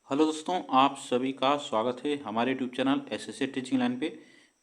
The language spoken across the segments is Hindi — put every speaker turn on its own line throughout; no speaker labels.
हेलो दोस्तों, आप सभी का स्वागत है हमारे YouTube channel SSC teaching line पे।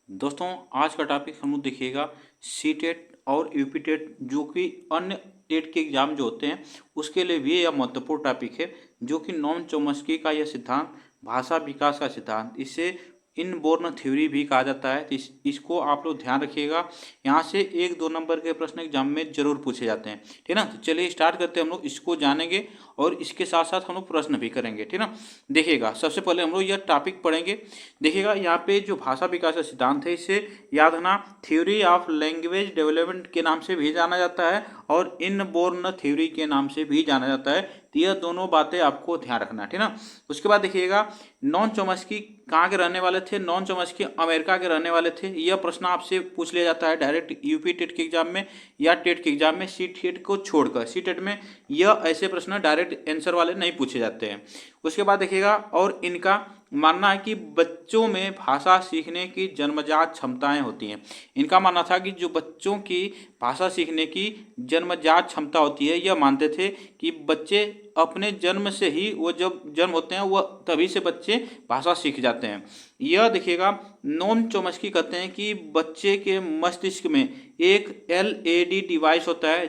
दोस्तों, आज का टॉपिक हम लोग देखिएगा सी टेट और यूपी टेट, जो कि अन्य टेट के एग्जाम जो होते हैं उसके लिए भी यह महत्वपूर्ण टॉपिक है, जो कि नॉन चोमस्की का यह सिद्धांत, भाषा विकास का सिद्धांत, इसे इनबोर्न थ्योरी भी कहा जाता है। तो इसको आप लोग ध्यान रखिएगा, यहाँ से 1-2 नंबर के प्रश्न एग्जाम में जरूर पूछे जाते हैं। ठीक ना। तो चलिए स्टार्ट करते हैं, हम लोग इसको जानेंगे और इसके साथ साथ हम लोग प्रश्न भी करेंगे। ठीक ना। देखिएगा, सबसे पहले हम लोग यह टॉपिक पढ़ेंगे। देखिएगा, यहाँ पे जो भाषा विकास का सिद्धांत है, इसे याद रखना थ्योरी ऑफ लैंग्वेज डेवलपमेंट के नाम से भी जाना जाता है और इनबोर्न थ्योरी के नाम से भी जाना जाता है। तो यह दोनों बातें आपको ध्यान रखना है। ठीक ना। उसके बाद देखिएगा, नॉन चोमस्की कहाँ के रहने वाले थे? नॉन चोमस्की अमेरिका के रहने वाले थे। यह प्रश्न आपसे पूछ लिया जाता है डायरेक्ट यूपी टेट के एग्जाम में या टेट के एग्जाम में। सी टेट को छोड़कर सी टेट में यह ऐसे प्रश्न डायरेक्ट आंसर वाले नहीं पूछे जाते हैं। उसके बाद देखिएगा, और इनका मानना है कि बच्चों में भाषा सीखने की जन्मजात क्षमताएं होती हैं। इनका मानना था कि जो बच्चों की भाषा सीखने की जन्मजात क्षमता होती है, यह मानते थे कि बच्चे अपने जन्म से ही, वो जब जन्म होते हैं वह तभी से बच्चे भाषा सीख जाते हैं। यह देखिएगा, नॉन चोमस्की कहते हैं कि बच्चे के मस्तिष्क में एक एलएडी डिवाइस होता है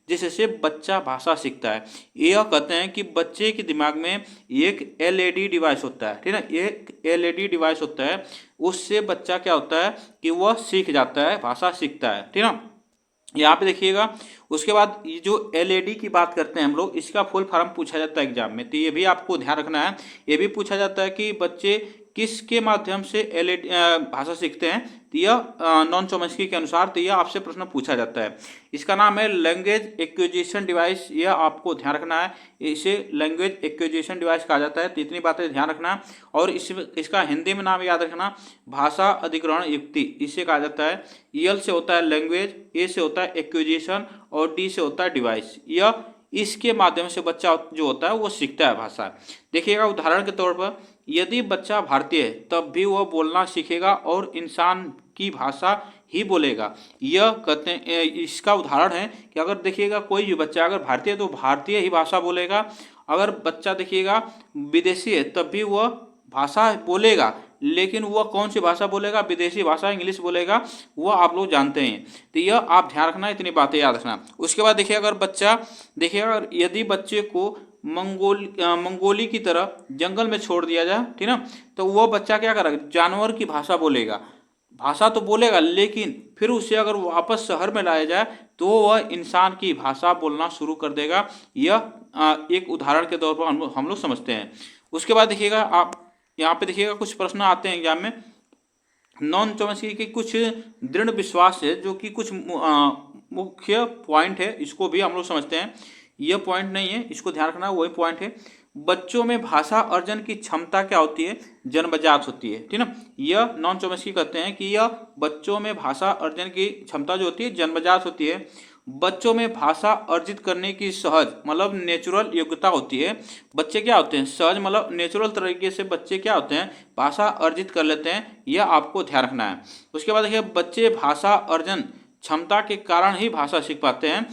जिससे बच्चा भाषा सीखता है। यह कहते हैं कि बच्चे के दिमाग में एक एलईडी डिवाइस होता है। ठीक है ना। एक एलईडी डिवाइस होता है, उससे बच्चा क्या होता है कि वह सीख जाता है, भाषा सीखता है। ठीक ना। यहाँ पे देखिएगा, उसके बाद ये जो एलईडी की बात करते हैं हम लोग, इसका फुल फॉर्म पूछा जाता है एग्जाम में। तो ये भी आपको ध्यान रखना है। ये भी पूछा जाता है कि बच्चे किसके माध्यम से एलईडी भाषा सीखते हैं। तो यह नॉन चोमस्की के अनुसार, तो यह आपसे प्रश्न पूछा जाता है। इसका नाम है लैंग्वेज एक्विजिशन डिवाइस। यह आपको ध्यान रखना है, इसे लैंग्वेज एक्विजिशन डिवाइस कहा जाता है। तो इतनी बातें ध्यान रखना। और इसका हिंदी में नाम याद रखना, भाषा अधिग्रहण युक्ति इसे कहा जाता है। एल से होता है लैंग्वेज, ए से होता है एक्विजिशन और डी से होता है डिवाइस। यह इसके माध्यम से बच्चा जो होता है वो सीखता है भाषा। देखिएगा, उदाहरण के तौर पर यदि बच्चा भारतीय है तब भी वह बोलना सीखेगा और इंसान की भाषा ही बोलेगा। यह कहते हैं, इसका उदाहरण है कि अगर देखिएगा कोई भी बच्चा अगर भारतीय है तो भारतीय ही भाषा बोलेगा। अगर बच्चा देखिएगा विदेशी है तब भी वह भाषा बोलेगा, लेकिन वह कौन सी भाषा बोलेगा? विदेशी भाषा, इंग्लिश बोलेगा। वह आप लोग जानते हैं। तो यह आप ध्यान रखना, इतनी बातें याद रखना। उसके बाद देखिए, अगर बच्चा देखिएगा, यदि बच्चे को मंगोली की तरह जंगल में छोड़ दिया जाए, ठीक ना, तो वह बच्चा क्या करेगा? जानवर की भाषा बोलेगा। भाषा तो बोलेगा, लेकिन फिर उसे अगर वापस शहर में लाया जाए तो वह इंसान की भाषा बोलना शुरू कर देगा। यह एक उदाहरण के तौर पर हम लोग समझते हैं। उसके बाद देखिएगा, आप यहाँ पे देखिएगा कुछ प्रश्न आते हैं एग्जाम में। नॉन चोमस्की के कुछ दृढ़ विश्वास है, जो कि कुछ मुख्य पॉइंट है, इसको भी हम लोग समझते हैं। यह पॉइंट नहीं है, इसको ध्यान रखना, वही पॉइंट है। बच्चों में भाषा अर्जन की क्षमता क्या होती है? जन्मजात होती है। ठीक ना। यह नॉन चोमस्की कहते हैं कि यह बच्चों में भाषा अर्जन की क्षमता जो होती है जन्मजात होती है। बच्चों में भाषा अर्जित करने की सहज मतलब नेचुरल योग्यता होती है। बच्चे क्या होते हैं? सहज मतलब नेचुरल तरीके से बच्चे क्या होते हैं? भाषा अर्जित कर लेते हैं। यह आपको ध्यान रखना है। उसके बाद देखिए, बच्चे भाषा अर्जन क्षमता के कारण ही भाषा सीख पाते हैं।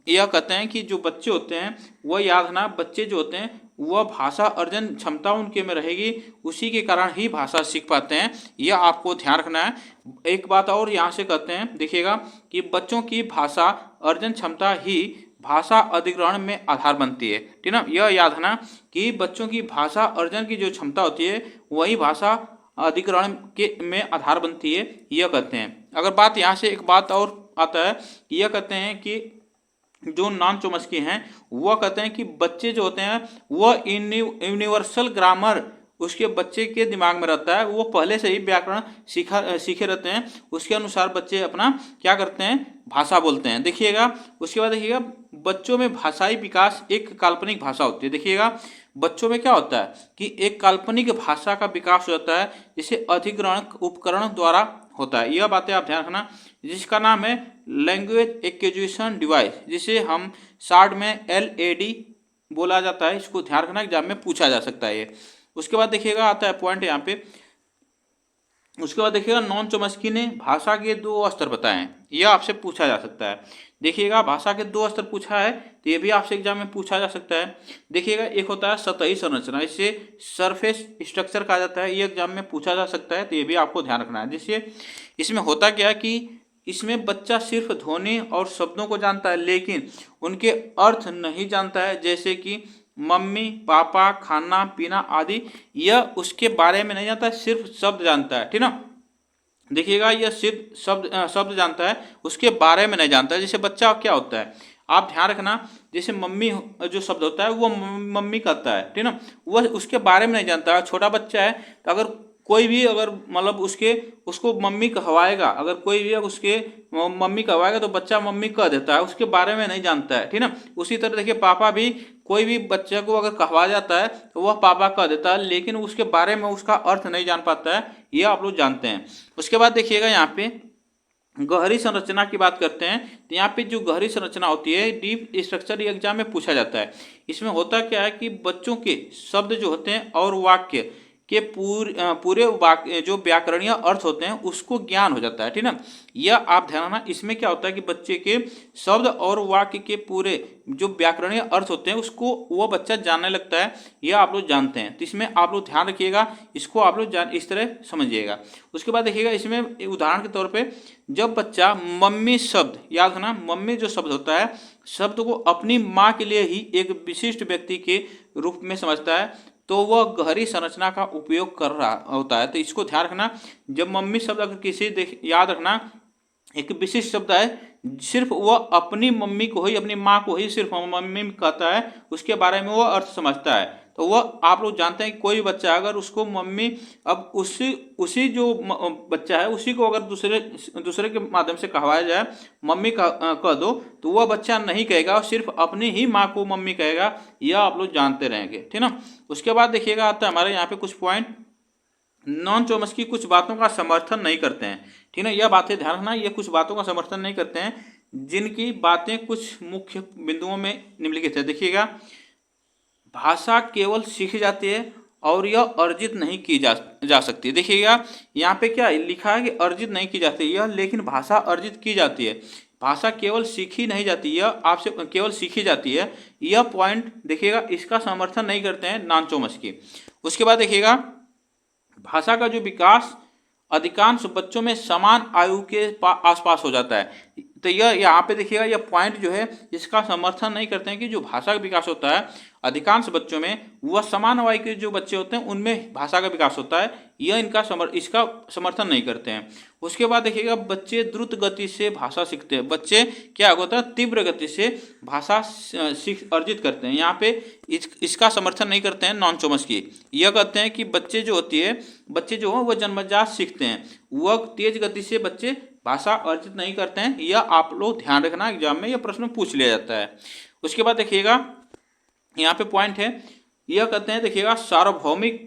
यह कहते हैं कि जो बच्चे होते हैं वह, याद रखना, बच्चे जो होते हैं वह भाषा अर्जन क्षमता उनके में रहेगी, उसी के कारण ही भाषा सीख पाते हैं। यह आपको ध्यान रखना है। एक बात और यहाँ से कहते हैं, देखिएगा, कि बच्चों की भाषा अर्जन क्षमता ही भाषा अधिग्रहण में आधार बनती है। ठीक ना। यह याद रखना कि बच्चों की भाषा अर्जन की जो क्षमता होती है वही भाषा अधिग्रहण के में आधार बनती है, यह कहते हैं। अगर बात यहाँ से एक बात और आता है, यह कहते हैं कि जो नॉन चोमस्की हैं वह कहते हैं कि बच्चे जो होते हैं वह यूनिवर्सल ग्रामर उसके बच्चे के दिमाग में रहता है। वो पहले से ही व्याकरण सीखे रहते हैं, उसके अनुसार बच्चे अपना क्या करते हैं? भाषा बोलते हैं। देखिएगा, उसके बाद देखिएगा, बच्चों में भाषाई विकास एक काल्पनिक भाषा होती है। देखिएगा, बच्चों में क्या होता है कि एक काल्पनिक भाषा का विकास हो जाता है, जिसे अधिग्रहण उपकरण द्वारा होता है। यह बातें आप ध्यान रखना, जिसका नाम है लैंग्वेज एक्विजिशन डिवाइस, जिसे हम शॉर्ट में एलएडी बोला जाता है। इसको ध्यान रखना, एग्जाम में पूछा जा सकता है ये। उसके बाद देखिएगा, आता है पॉइंट यहाँ पे, उसके बाद देखिएगा नॉन चोम्स्की ने भाषा के दो स्तर बताए हैं, यह आपसे पूछा जा सकता है। देखिएगा भाषा के दो स्तर पूछा है तो ये भी आपसे एग्जाम में पूछा जा सकता है। देखिएगा एक होता है सतही संरचना, इसे सरफेस स्ट्रक्चर कहा जाता है, ये एग्जाम में पूछा जा सकता है, तो ये भी आपको ध्यान रखना है। जिससे इसमें होता क्या है कि इसमें बच्चा सिर्फ ध्वनि और शब्दों को जानता है लेकिन उनके अर्थ नहीं जानता है, जैसे कि मम्मी पापा खाना पीना आदि, यह उसके बारे में नहीं जानता है, सिर्फ शब्द जानता है, ठीक ना। देखिएगा यह सिर्फ शब्द जानता है, उसके बारे में नहीं जानता है। जैसे बच्चा क्या होता है, आप ध्यान रखना, जैसे मम्मी जो शब्द होता है वो मम्मी कहता है, ठीक ना, वह उसके बारे में नहीं जानता है। छोटा बच्चा है तो अगर कोई भी अगर मतलब उसको मम्मी कहवाएगा, अगर कोई भी उसके मम्मी कहवाएगा तो बच्चा मम्मी कह देता है, उसके बारे में नहीं जानता है, ठीक ना। उसी तरह देखिए पापा भी, कोई भी बच्चे को अगर कहवा जाता है तो वह पापा कह देता है लेकिन उसके बारे में उसका अर्थ नहीं जान पाता है, ये आप लोग जानते हैं। उसके बाद देखिएगा यहाँ पे गहरी संरचना की बात करते हैं, तो यहाँ पे जो गहरी संरचना होती है डीप स्ट्रक्चर, ये एग्जाम में पूछा जाता है। इसमें होता क्या है कि बच्चों के शब्द जो होते हैं और वाक्य के पूरे वाक्य जो व्याकरणीय अर्थ होते हैं उसको ज्ञान हो जाता है, ठीक ना। यह आप ध्यान रखना, इसमें क्या होता है कि बच्चे के शब्द और वाक्य के पूरे जो व्याकरणीय अर्थ होते हैं उसको वो बच्चा जानने लगता है, यह आप लोग जानते हैं। तो इसमें आप लोग ध्यान रखिएगा, इसको आप लोग इस तरह समझिएगा। उसके बाद देखिएगा इसमें उदाहरण के तौर पर जब बच्चा मम्मी शब्द, याद रखना मम्मी जो शब्द होता है, शब्द को अपनी माँ के लिए ही एक विशिष्ट व्यक्ति के रूप में समझता है तो वह गहरी संरचना का उपयोग कर रहा होता है। तो इसको ध्यान रखना, जब मम्मी शब्द अगर किसी याद रखना एक विशिष्ट शब्द है, सिर्फ वह अपनी मम्मी को ही, अपनी माँ को ही सिर्फ मम्मी कहता है, उसके बारे में वह अर्थ समझता है। तो वह आप लोग जानते हैं कि कोई बच्चा अगर उसको मम्मी, अब उसी जो बच्चा है उसी को अगर दूसरे के माध्यम से कहवाया जाए मम्मी कह दो तो वह बच्चा नहीं कहेगा, सिर्फ अपनी ही माँ को मम्मी कहेगा, यह आप लोग जानते रहेंगे, ठीक ना। उसके बाद देखिएगा आता है हमारे यहाँ पे कुछ पॉइंट, नॉन चोम्स्की कुछ बातों का समर्थन नहीं करते हैं, ठीक है। यह बातें ध्यान रखना, ये कुछ बातों का समर्थन नहीं करते हैं जिनकी बातें कुछ मुख्य बिंदुओं में निम्नलिखित है। देखिएगा भाषा केवल सीखी जाती है और यह अर्जित नहीं की जा सकती। देखिएगा यहाँ पे क्या लिखा है कि अर्जित नहीं की जाती यह, लेकिन भाषा अर्जित की जाती है, भाषा केवल सीखी नहीं जाती, यह आपसे केवल सीखी जाती है। यह पॉइंट देखिएगा इसका समर्थन नहीं करते हैं नॉन चोम्स्की। उसके बाद देखिएगा भाषा का जो विकास अधिकांश बच्चों में समान आयु के आसपास हो जाता है। तो यह यहाँ पे देखिएगा यह पॉइंट जो है इसका समर्थन नहीं करते हैं कि जो भाषा का विकास होता है अधिकांश बच्चों में, वह समान आयु के जो बच्चे होते हैं उनमें भाषा का विकास होता है, यह इसका समर्थन नहीं करते हैं। उसके बाद देखिएगा बच्चे द्रुत गति से भाषा सीखते हैं, बच्चे क्या होता है तीव्र गति से भाषा अर्जित करते हैं, यहाँ पे इसका समर्थन नहीं करते हैं नॉन चोम्स्की। यह कहते हैं कि बच्चे जो हो वह जन्मजात सीखते हैं, वह तेज गति से बच्चे भाषा अर्जित नहीं करते हैं, यह आप लोग ध्यान रखना, एग्जाम में यह प्रश्न पूछ लिया जाता है। उसके बाद देखिएगा यहाँ पे पॉइंट है, यह कहते हैं देखिएगा सार्वभौमिक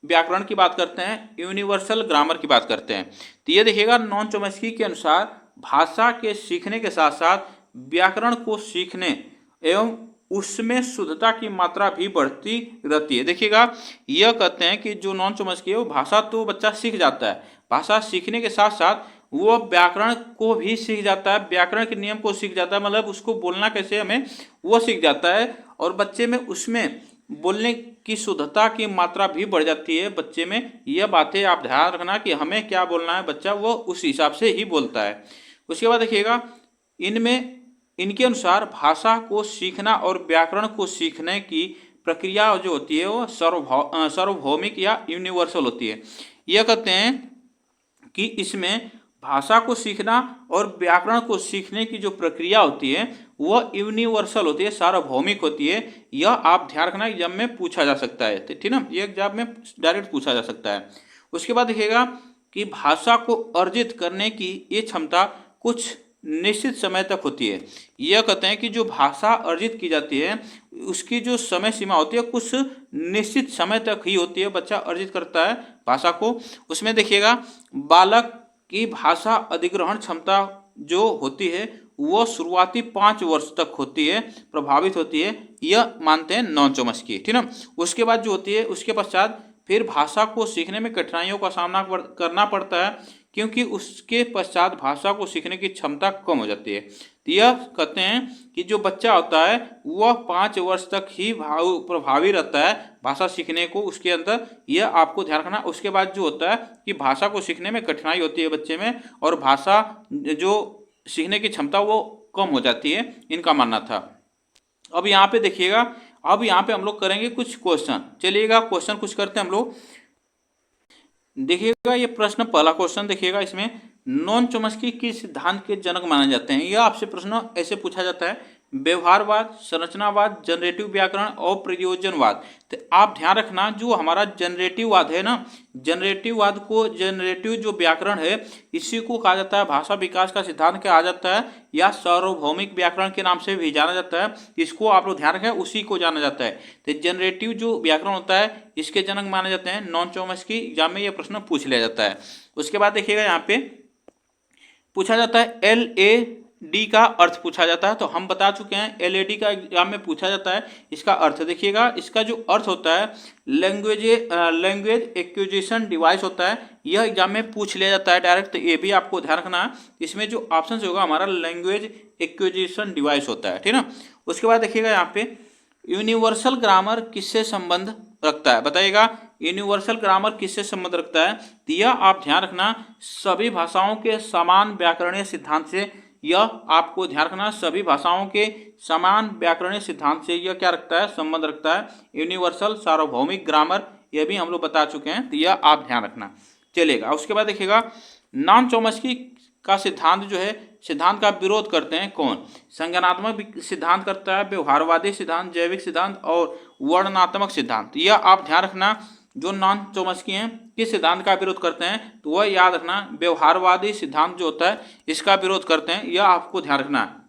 व्याकरण की बात करते हैं, यूनिवर्सल ग्रामर की बात करते हैं। तो ये देखिएगा नॉन चोम्स्की के अनुसार भाषा के सीखने के साथ साथ व्याकरण को सीखने एवं उसमें शुद्धता की मात्रा भी बढ़ती रहती है। देखिएगा यह कहते हैं कि जो नॉन चोम्स्की है वो भाषा तो बच्चा सीख जाता है, भाषा सीखने के साथ साथ वो व्याकरण को भी सीख जाता है, व्याकरण के नियम को सीख जाता है, मतलब उसको बोलना कैसे हमें वो सीख जाता है, और बच्चे में उसमें बोलने की शुद्धता की मात्रा भी बढ़ जाती है बच्चे में। यह बातें आप ध्यान रखना कि हमें क्या बोलना है, बच्चा वो उस हिसाब से ही बोलता है। उसके बाद देखिएगा इनके अनुसार भाषा को सीखना और व्याकरण को सीखने की प्रक्रिया जो होती है वो सार्वभौमिक या यूनिवर्सल होती है। यह कहते हैं कि इसमें भाषा को सीखना और व्याकरण को सीखने की जो प्रक्रिया होती है वह यूनिवर्सल होती है, सार्वभौमिक होती है। यह आप ध्यान रखना, एग्जाम में पूछा जा सकता है, ठीक ना, ये एग्जाम में डायरेक्ट पूछा जा सकता है। उसके बाद देखिएगा कि भाषा को अर्जित करने की ये क्षमता कुछ निश्चित समय तक होती है। यह कहते हैं कि जो भाषा अर्जित की जाती है उसकी जो समय सीमा होती है कुछ निश्चित समय तक ही होती है, बच्चा अर्जित करता है भाषा को। उसमें देखिएगा बालक की भाषा अधिग्रहण क्षमता जो होती है वो शुरुआती 5 वर्ष तक होती है, प्रभावित होती है, यह मानते हैं नॉन चोम्स्की, ठीक ना। उसके बाद जो होती है उसके पश्चात फिर भाषा को सीखने में कठिनाइयों का सामना करना पड़ता है, क्योंकि उसके पश्चात भाषा को सीखने की क्षमता कम हो जाती है। तो यह कहते हैं कि जो बच्चा होता है वह 5 वर्ष तक ही प्रभावी रहता है भाषा सीखने को उसके अंदर, यह आपको ध्यान रखना। उसके बाद जो होता है कि भाषा को सीखने में कठिनाई होती है बच्चे में, और भाषा जो सीखने की क्षमता वो कम हो जाती है, इनका मानना था। अब यहाँ पे देखिएगा, अब यहाँ पे हम लोग करेंगे कुछ क्वेश्चन। चलिएगा क्वेश्चन कुछ करते हैं हम लोग। देखिएगा ये प्रश्न, पहला क्वेश्चन देखिएगा, इसमें नॉन चॉम्स्की किस सिद्धांत के जनक माने जाते हैं। यह आपसे प्रश्न ऐसे पूछा जाता है, व्यवहारवाद, संरचनावाद, जनरेटिव व्याकरण और प्रयोजनवाद। तो आप ध्यान रखना, जो हमारा जनरेटिववाद है ना, जनरेटिववाद को, जनरेटिव जो व्याकरण है इसी को कहा जाता है भाषा विकास का सिद्धांत कहा जाता है, या सार्वभौमिक व्याकरण के नाम से भी जाना जाता है। इसको आप लोग ध्यान रखें, उसी को जाना जाता है। तो जनरेटिव जो व्याकरण होता है इसके जनक माने जाते हैं नॉन चॉम्स्की। एग्जाम में यह प्रश्न पूछ लिया जाता है। उसके बाद देखिएगा यहाँ पे पूछा जाता है LAD का अर्थ पूछा जाता है। तो हम बता चुके हैं LAD का एग्जाम में पूछा जाता है। इसका अर्थ देखिएगा, इसका जो अर्थ होता है लैंग्वेज एक्विजिशन डिवाइस होता है। यह एग्जाम में पूछ लिया जाता है डायरेक्ट, तो ये भी आपको ध्यान रखना है। इसमें जो ऑप्शन होगा हमारा लैंग्वेज एक्विजिशन डिवाइस होता है, ठीक ना। उसके बाद देखिएगा यहाँ पे यूनिवर्सल ग्रामर किससे संबंध रखता है, बताइएगा यूनिवर्सल ग्रामर किससे संबंध रखता है। तो यह आप ध्यान रखना, सभी भाषाओं के समान व्याकरणीय सिद्धांत से, यह आपको ध्यान रखना, सभी भाषाओं के समान व्याकरणीय सिद्धांत से यह क्या रखता है, संबंध रखता है। यूनिवर्सल सार्वभौमिक ग्रामर, यह भी हम लोग बता चुके हैं, तो यह आप ध्यान रखना चलेगा। उसके बाद देखिएगा नॉन चॉम्स्की का सिद्धांत जो है, सिद्धांत का विरोध करते हैं कौन। संज्ञानात्मक सिद्धांत करता है, व्यवहारवादी सिद्धांत, जैविक सिद्धांत और वर्णनात्मक सिद्धांत। यह आप ध्यान रखना, जो नॉन चॉम्स्की हैं किस सिद्धांत का विरोध करते हैं, तो वह याद रखना व्यवहारवादी सिद्धांत जो होता है इसका विरोध करते हैं। यह आपको ध्यान रखना।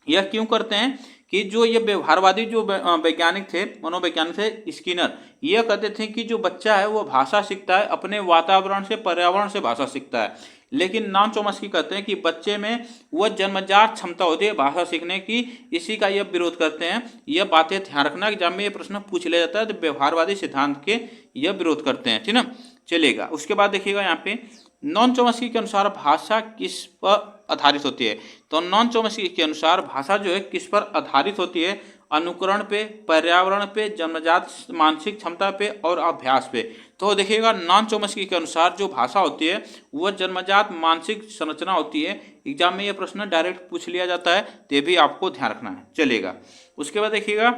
यह क्यों करते हैं कि जो ये व्यवहारवादी जो वैज्ञानिक थे, मनोवैज्ञानिक थे स्किनर, यह कहते थे कि जो बच्चा है वो भाषा सीखता है अपने वातावरण से, पर्यावरण से भाषा सीखता है। लेकिन नॉन चॉम्स्की कहते हैं कि बच्चे में वह जन्मजात क्षमता होती है भाषा सीखने की, इसी का यह विरोध करते हैं। यह बातें ध्यान रखना, एग्जाम में यह प्रश्न पूछ लिया जाता है, तो व्यवहारवादी सिद्धांत के यह विरोध करते हैं, ठीक ना। चलेगा। उसके बाद देखिएगा यहाँ पे नॉन चॉम्स्की के अनुसार भाषा किस पर आधारित होती है। तो नॉन चॉम्स्की के अनुसार भाषा जो है किस पर आधारित होती है, अनुकरण पे, पर्यावरण पे, जन्मजात मानसिक क्षमता पे और अभ्यास पे। तो देखिएगा नॉन चॉम्स्की के अनुसार जो भाषा होती है वह जन्मजात मानसिक संरचना होती है। एग्जाम में यह प्रश्न डायरेक्ट पूछ लिया जाता है, तो भी आपको ध्यान रखना है। चलेगा। उसके बाद देखिएगा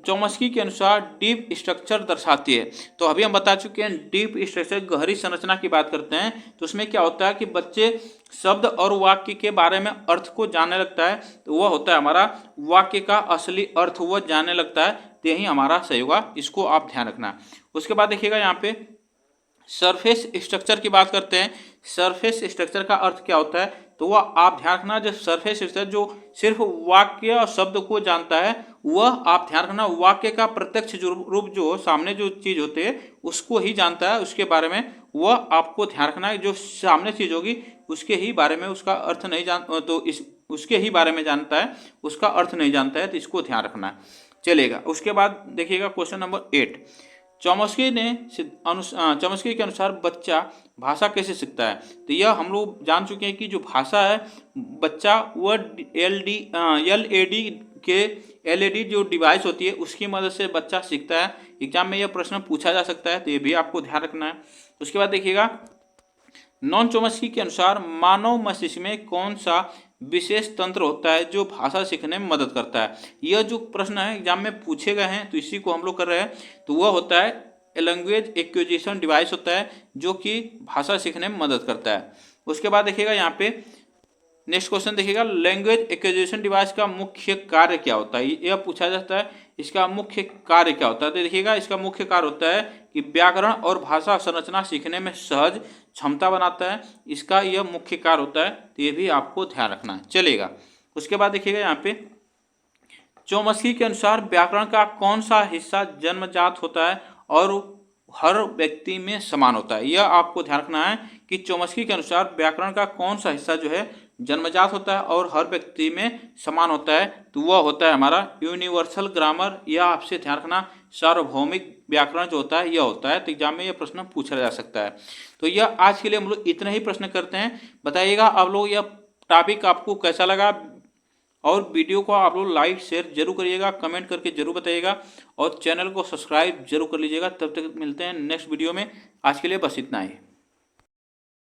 चॉम्स्की के अनुसार डीप स्ट्रक्चर दर्शाती है। तो अभी हम बता चुके हैं डीप स्ट्रक्चर, गहरी संरचना की बात करते हैं, तो उसमें क्या होता है कि बच्चे शब्द और वाक्य के बारे में अर्थ को जानने लगता है, तो वह होता है हमारा वाक्य का असली अर्थ वह जानने लगता है, तो यही हमारा सही होगा। इसको आप ध्यान रखना। उसके बाद देखिएगा यहाँ पे सरफेस स्ट्रक्चर की बात करते हैं। सरफेस स्ट्रक्चर का अर्थ क्या होता है, तो वह आप ध्यान रखना, जो सरफेस स्ट्रक्चर जो सिर्फ वाक्य और शब्द को जानता है, वह आप ध्यान रखना वाक्य का प्रत्यक्ष रूप जो सामने जो चीज होते हैं उसको ही जानता है, उसके बारे में वह आपको ध्यान रखना है। जो सामने चीज होगी उसके ही बारे में उसका अर्थ नहीं जान, तो उसके ही बारे में जानता है, उसका अर्थ नहीं जानता है, तो इसको ध्यान रखना है। चलेगा। उसके बाद देखिएगा क्वेश्चन नंबर 8, चॉम्स्की के अनुसार बच्चा भाषा कैसे सीखता है। तो यह हम लोग जान चुके हैं कि जो भाषा है बच्चा वह LAD जो डिवाइस होती है उसकी मदद से बच्चा सीखता है। एग्जाम में यह प्रश्न पूछा जा सकता है, तो ये भी आपको ध्यान रखना है। उसके बाद देखिएगा नॉन चॉम्स्की के अनुसार मानव मस्तिष्क में कौन सा विशेष तंत्र होता है जो भाषा सीखने में मदद करता है। यह जो प्रश्न है एग्जाम में पूछे गए हैं, तो इसी को हम लोग कर रहे हैं। तो वह होता है लैंग्वेज एक्विजिशन डिवाइस होता है, जो कि भाषा सीखने में मदद करता है। उसके बाद देखिएगा यहाँ पे नेक्स्ट क्वेश्चन देखिएगा, लैंग्वेज एक्विजिशन डिवाइस का मुख्य कार्य क्या होता है। यह पूछा जाता है, इसका मुख्य कार्य क्या होता है। तो देखिएगा इसका मुख्य कार्य होता है कि व्याकरण और भाषा संरचना सीखने में सहज क्षमता बनाता है, इसका यह मुख्य कार्य होता है, तो ये भी आपको ध्यान रखना है। चलेगा। उसके बाद देखिएगा यहाँ पे चॉम्स्की के अनुसार व्याकरण का कौन सा हिस्सा जन्मजात होता है और हर व्यक्ति में समान होता है। यह आपको ध्यान रखना है कि चॉम्स्की के अनुसार व्याकरण का कौन सा हिस्सा जो है जन्मजात होता है और हर व्यक्ति में समान होता है, तो वह होता है हमारा यूनिवर्सल ग्रामर। यह आपसे ध्यान रखना, सार्वभौमिक व्याकरण जो होता है यह होता है। तो एग्जाम में यह प्रश्न पूछा जा सकता है। तो यह आज के लिए हम लोग इतना ही प्रश्न करते हैं। बताइएगा आप लोग यह टॉपिक आपको कैसा लगा, और वीडियो को आप लोग लाइक शेयर जरूर करिएगा, कमेंट करके जरूर बताइएगा, और चैनल को सब्सक्राइब जरूर कर लीजिएगा। तब तक मिलते हैं नेक्स्ट वीडियो में। आज के लिए बस इतना ही।